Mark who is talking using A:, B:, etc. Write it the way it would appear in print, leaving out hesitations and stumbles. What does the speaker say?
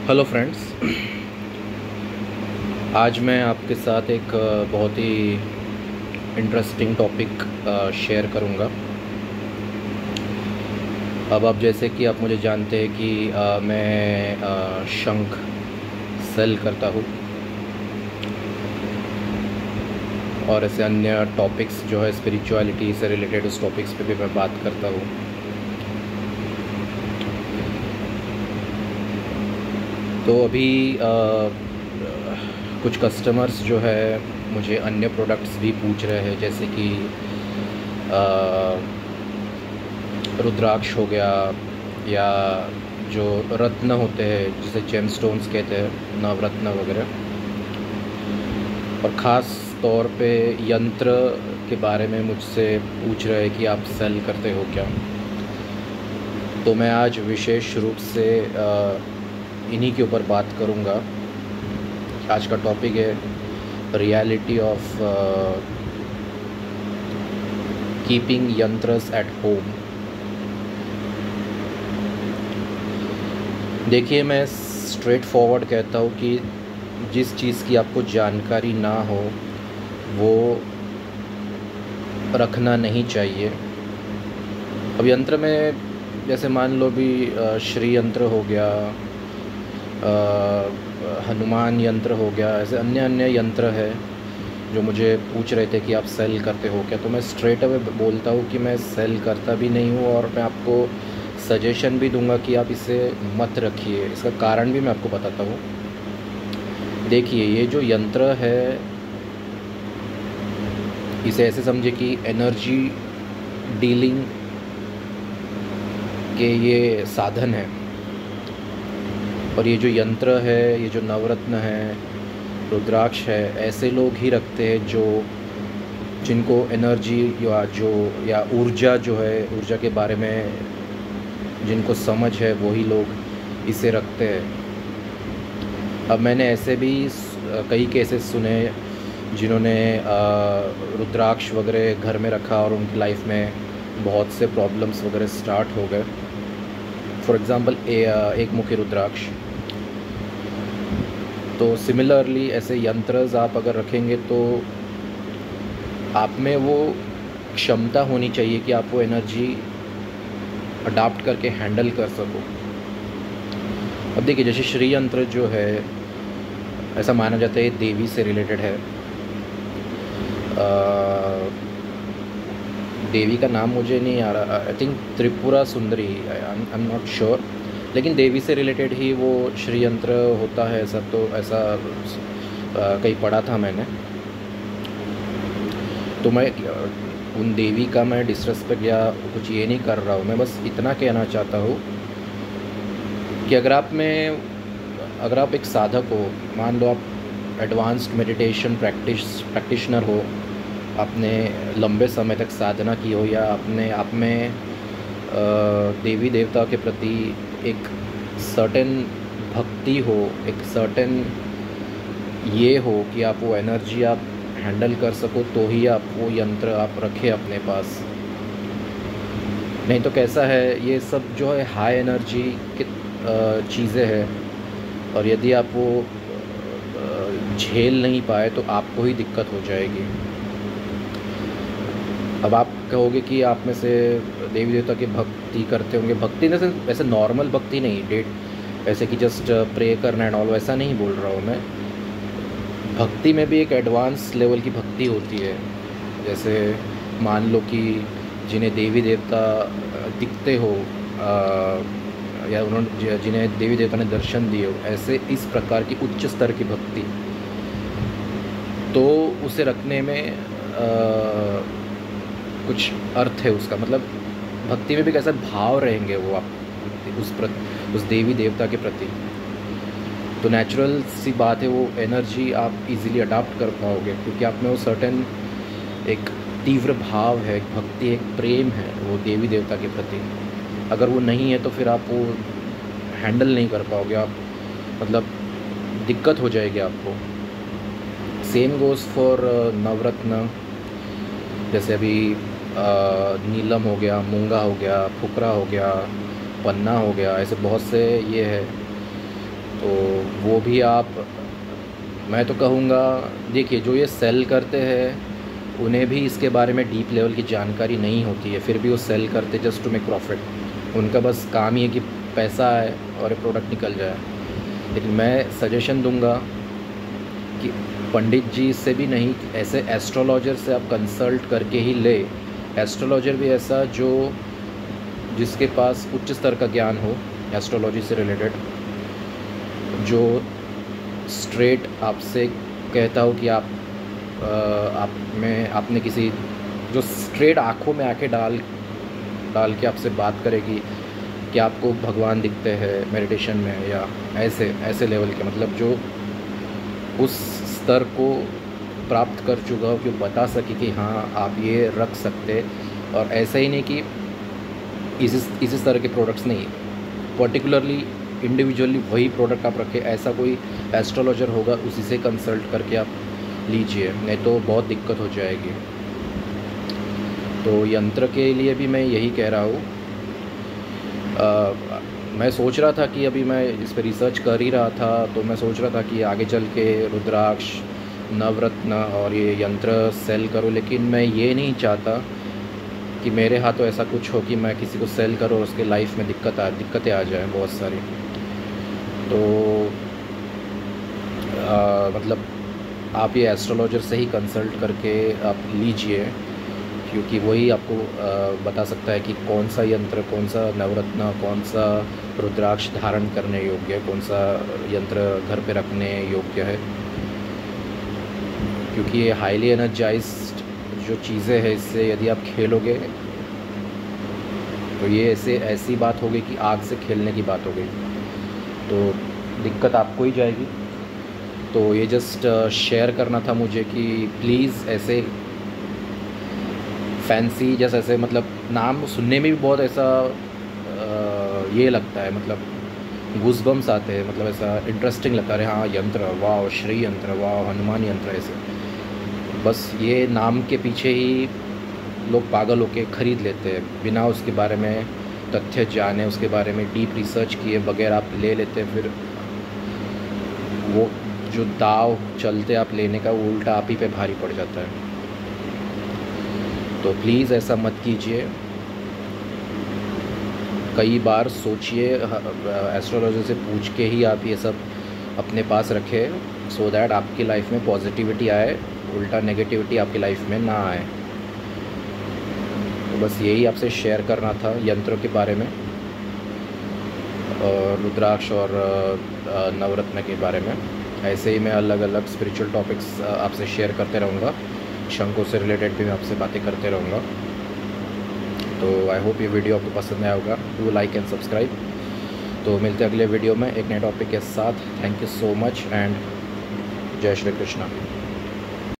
A: Hello friends. आज मैं आपके साथ एक बहुत ही इंटरेस्टिंग टॉपिक शेयर करूंगा। अब आप जैसे कि आप मुझे जानते हैं कि मैं शंख सेल करता हूँ और ऐसे अन्य टॉपिक्स जो है स्पिरिचुअलिटी से रिलेटेड उस टॉपिक्स पे भी मैं बात करता हूँ। तो अभी कुछ कस्टमर्स जो है मुझे अन्य प्रोडक्ट्स भी पूछ रहे हैं, जैसे कि रुद्राक्ष हो गया या जो रत्न होते हैं जिसे जेम स्टोन्स कहते हैं, नवरत्न वगैरह, और ख़ास तौर पे यंत्र के बारे में मुझसे पूछ रहे हैं कि आप सेल करते हो क्या। तो मैं आज विशेष रूप से इन्हीं के ऊपर बात करूँगा। आज का टॉपिक है रियलिटी ऑफ कीपिंग यंत्रस एट होम। देखिए, मैं स्ट्रेट फॉरवर्ड कहता हूँ कि जिस चीज़ की आपको जानकारी ना हो वो रखना नहीं चाहिए। अब यंत्र में जैसे मान लो भी श्री यंत्र हो गया, हनुमान यंत्र हो गया, ऐसे अन्य अन्य यंत्र है जो मुझे पूछ रहे थे कि आप सेल करते हो क्या। तो मैं स्ट्रेट अवे बोलता हूँ कि मैं सेल करता भी नहीं हूँ, और मैं आपको सजेशन भी दूंगा कि आप इसे मत रखिए। इसका कारण भी मैं आपको बताता हूँ। देखिए, ये जो यंत्र है इसे ऐसे समझे कि एनर्जी डीलिंग के ये साधन है। और ये जो यंत्र है, ये जो नवरत्न है, रुद्राक्ष है, ऐसे लोग ही रखते हैं जो जिनको एनर्जी या ऊर्जा जो है, ऊर्जा के बारे में जिनको समझ है वही लोग इसे रखते हैं। अब मैंने ऐसे भी कई केसेस सुने जिन्होंने रुद्राक्ष वगैरह घर में रखा और उनकी लाइफ में बहुत से प्रॉब्लम्स वगैरह स्टार्ट हो गए। फॉर एग्ज़ाम्पल एक मुखी रुद्राक्ष। तो सिमिलरली ऐसे यंत्रस आप अगर रखेंगे तो आप में वो क्षमता होनी चाहिए कि आप वो एनर्जी अडाप्ट करके हैंडल कर सको। अब देखिए, जैसे श्री यंत्र जो है ऐसा माना जाता है देवी से रिलेटेड है। देवी का नाम मुझे नहीं आ रहा, I think Tripura Sundari, I am not sure, लेकिन देवी से रिलेटेड ही वो श्री यंत्र होता है। ऐसा तो ऐसा कहीं पढ़ा था मैंने। तो मैं उन देवी का मैं डिसरेस्पेक्ट या कुछ ये नहीं कर रहा हूँ। मैं बस इतना कहना चाहता हूँ कि अगर आप एक साधक हो, मान लो आप एडवांस्ड मेडिटेशन प्रैक्टिशनर हो, आपने लंबे समय तक साधना की हो, या अपने आप में देवी देवता के प्रति एक सर्टेन भक्ति हो, एक सर्टेन ये हो कि आप वो एनर्जी आप हैंडल कर सको, तो ही आप वो यंत्र आप रखें अपने पास। नहीं तो कैसा है, ये सब जो है हाई एनर्जी की चीज़ें हैं, और यदि आप वो झेल नहीं पाए तो आपको ही दिक्कत हो जाएगी। अब आप कहोगे कि आप में से देवी देवता की भक्ति करते होंगे। भक्ति जैसे वैसे नॉर्मल भक्ति नहीं, ऐसे कि जस्ट प्रे करना एंड ऑल, वैसा नहीं बोल रहा हूँ मैं। भक्ति में भी एक एडवांस लेवल की भक्ति होती है। जैसे मान लो कि जिन्हें देवी देवता दिखते हो, या उन्होंने जिन्हें देवी देवता ने दर्शन दिए हो, ऐसे इस प्रकार की उच्च स्तर की भक्ति, तो उसे रखने में कुछ अर्थ है उसका। मतलब भक्ति में भी कैसा भाव रहेंगे वो आप उस देवी देवता के प्रति, तो नेचुरल सी बात है वो एनर्जी आप इजीली अडाप्ट कर पाओगे, क्योंकि आप में वो सर्टेन एक तीव्र भाव है, एक भक्ति, एक प्रेम है वो देवी देवता के प्रति। अगर वो नहीं है तो फिर आप वो हैंडल नहीं कर पाओगे, आप मतलब दिक्कत हो जाएगी आपको। सेम गोज़ फॉर नवरत्न। जैसे अभी नीलम हो गया, मूंगा हो गया, फुकरा हो गया, पन्ना हो गया, ऐसे बहुत से ये है। तो वो भी आप, मैं तो कहूँगा, देखिए जो ये सेल करते हैं उन्हें भी इसके बारे में डीप लेवल की जानकारी नहीं होती है, फिर भी वो सेल करते जस्ट टू मेक प्रॉफिट। उनका बस काम ही है कि पैसा आए और ये प्रोडक्ट निकल जाए। लेकिन मैं सजेशन दूंगा कि पंडित जी से भी नहीं, ऐसे एस्ट्रोलॉजर से आप कंसल्ट करके ही ले। एस्ट्रोलॉजर भी ऐसा जो जिसके पास उच्च स्तर का ज्ञान हो एस्ट्रोलॉजी से रिलेटेड, जो स्ट्रेट आपसे कहता हो कि आपने किसी, जो स्ट्रेट आँखों में आंखें डाल के आपसे बात करेगी कि आपको भगवान दिखते हैं मेडिटेशन में, या ऐसे लेवल के, मतलब जो उस स्तर को प्राप्त कर चुका हो कि वो बता सके कि हाँ आप ये रख सकते। और ऐसा ही नहीं कि इसी तरह के प्रोडक्ट्स नहीं, पर्टिकुलरली इंडिविजुअली वही प्रोडक्ट आप रखें, ऐसा कोई एस्ट्रोलॉजर होगा उसी से कंसल्ट करके आप लीजिए, नहीं तो बहुत दिक्कत हो जाएगी। तो यंत्र के लिए भी मैं यही कह रहा हूँ। मैं सोच रहा था कि अभी मैं इस पर रिसर्च कर ही रहा था, तो मैं सोच रहा था कि आगे चल के रुद्राक्ष, नवरत्न और ये यंत्र सेल करूँ, लेकिन मैं ये नहीं चाहता कि मेरे हाथों ऐसा कुछ हो कि मैं किसी को सेल करूँ और उसके लाइफ में दिक्कतें आ जाएँ बहुत सारी। तो मतलब आप ये एस्ट्रोलॉजर से ही कंसल्ट करके आप लीजिए, क्योंकि वही आपको बता सकता है कि कौन सा यंत्र, कौन सा नवरत्न, कौन सा रुद्राक्ष धारण करने योग्य है, कौन सा यंत्र घर पे रखने योग्य है। क्योंकि ये हाईली एनर्जाइज्ड जो चीज़ें हैं, इससे यदि आप खेलोगे तो ये ऐसी बात हो गई कि आग से खेलने की बात हो गई, तो दिक्कत आपको ही जाएगी। तो ये जस्ट शेयर करना था मुझे कि प्लीज़ ऐसे फैंसी, जैसे ऐसे मतलब नाम सुनने में भी बहुत ऐसा ये लगता है, मतलब गूज़बम्स आते हैं, मतलब ऐसा इंटरेस्टिंग लगता है। हाँ यंत्र, वाह, श्री यंत्र, वाह, हनुमान यंत्र, ऐसे बस ये नाम के पीछे ही लोग पागल होके ख़रीद लेते हैं, बिना उसके बारे में तथ्य जाने, उसके बारे में डीप रिसर्च किए बगैर आप ले लेते हैं। फिर वो जो दाव चलते आप लेने का, वो उल्टा आप ही पे भारी पड़ जाता है। तो प्लीज़ ऐसा मत कीजिए। कई बार सोचिए, एस्ट्रोलॉजर से पूछ के ही आप ये सब अपने पास रखें, सो दैट आपकी लाइफ में पॉजिटिविटी आए, उल्टा नेगेटिविटी आपकी लाइफ में ना आए। तो बस यही आपसे शेयर करना था यंत्रों के बारे में, और रुद्राक्ष और नवरत्न के बारे में। ऐसे ही मैं अलग अलग स्पिरिचुअल टॉपिक्स आपसे शेयर करते रहूँगा, शंखों से रिलेटेड भी मैं आपसे बातें करते रहूँगा। तो आई होप ये वीडियो आपको पसंद आया होगा। Do like and subscribe. तो मिलते हैं अगले वीडियो में एक नए टॉपिक के साथ। Thank you so much and जय श्री कृष्णा।